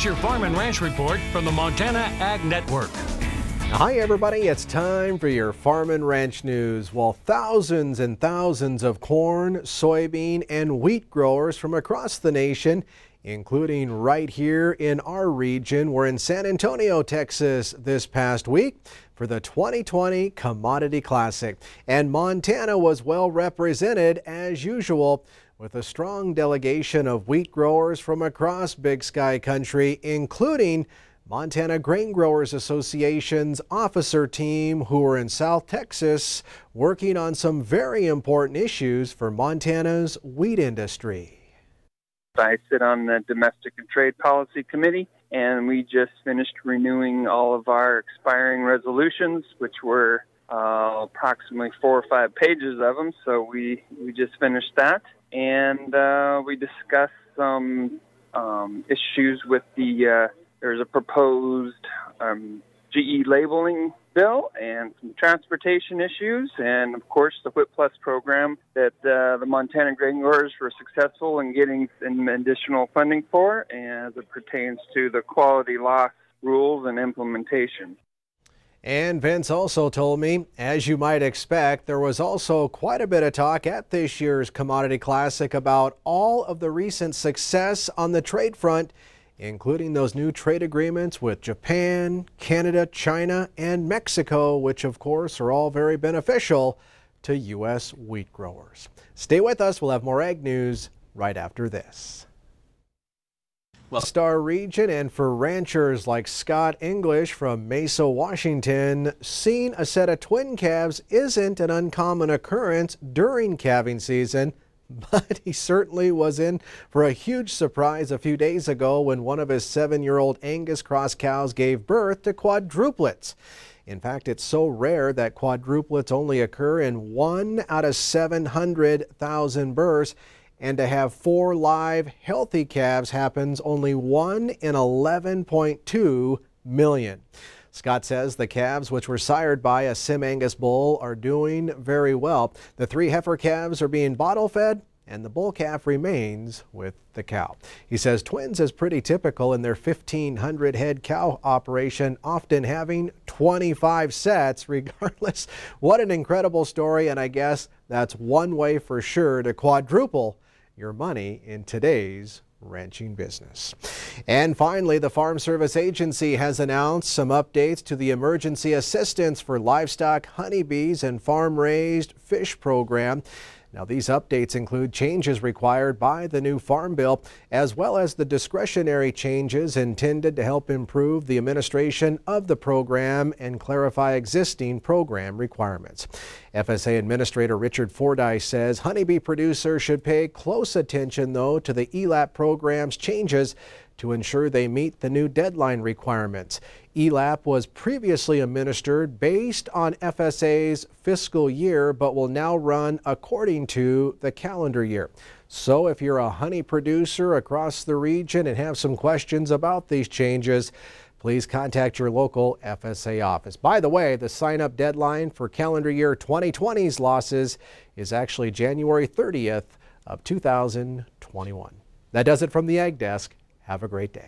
Here's your Farm and Ranch Report from the Montana Ag Network. Hi everybody, it's time for your Farm and Ranch News. Well, thousands and thousands of corn, soybean, and wheat growers from across the nation, including right here in our region, were in San Antonio, Texas this past week for the 2020 Commodity Classic. And Montana was well represented as usual, with a strong delegation of wheat growers from across Big Sky country, including Montana Grain Growers Association's officer team, who were in South Texas working on some very important issues for Montana's wheat industry. I sit on the Domestic and Trade Policy Committee, and we just finished renewing all of our expiring resolutions, which were approximately 4 or 5 pages of them. So we just finished that, and we discussed some issues with there's a proposed GE labeling bill and some transportation issues, and of course the WHIP Plus program that the Montana grain growers were successful in getting some additional funding for, as it pertains to the quality loss rules and implementation. And Vince also told me, as you might expect, there was also quite a bit of talk at this year's Commodity Classic about all of the recent success on the trade front, including those new trade agreements with Japan, Canada, China, and Mexico, which of course are all very beneficial to U.S. wheat growers. Stay with us. We'll have more ag news right after this. Well, Star region, and for ranchers like Scott English from Mesa, Washington, seeing a set of twin calves isn't an uncommon occurrence during calving season. But he certainly was in for a huge surprise a few days ago when one of his 7-year-old Angus cross cows gave birth to quadruplets. In fact, it's so rare that quadruplets only occur in 1 out of 700,000 births, and to have 4 live, healthy calves happens only 1 in 11.2 million. Scott says the calves, which were sired by a Sim Angus bull, are doing very well. The 3 heifer calves are being bottle fed, and the bull calf remains with the cow. He says twins is pretty typical in their 1,500 head cow operation, often having 25 sets regardless. What an incredible story, and I guess that's one way for sure to quadruple your money in today's ranching business. And finally, the Farm Service Agency has announced some updates to the emergency assistance for livestock, honeybees, and farm-raised fish program. Now, these updates include changes required by the new Farm Bill, as well as the discretionary changes intended to help improve the administration of the program and clarify existing program requirements. FSA Administrator Richard Fordyce says honeybee producers should pay close attention, though, to the ELAP program's changes to ensure they meet the new deadline requirements. ELAP was previously administered based on FSA's fiscal year, but will now run according to the calendar year. So if you're a honey producer across the region and have some questions about these changes, please contact your local FSA office. By the way, the sign-up deadline for calendar year 2020's losses is actually January 30th of 2021. That does it from the Ag Desk. Have a great day.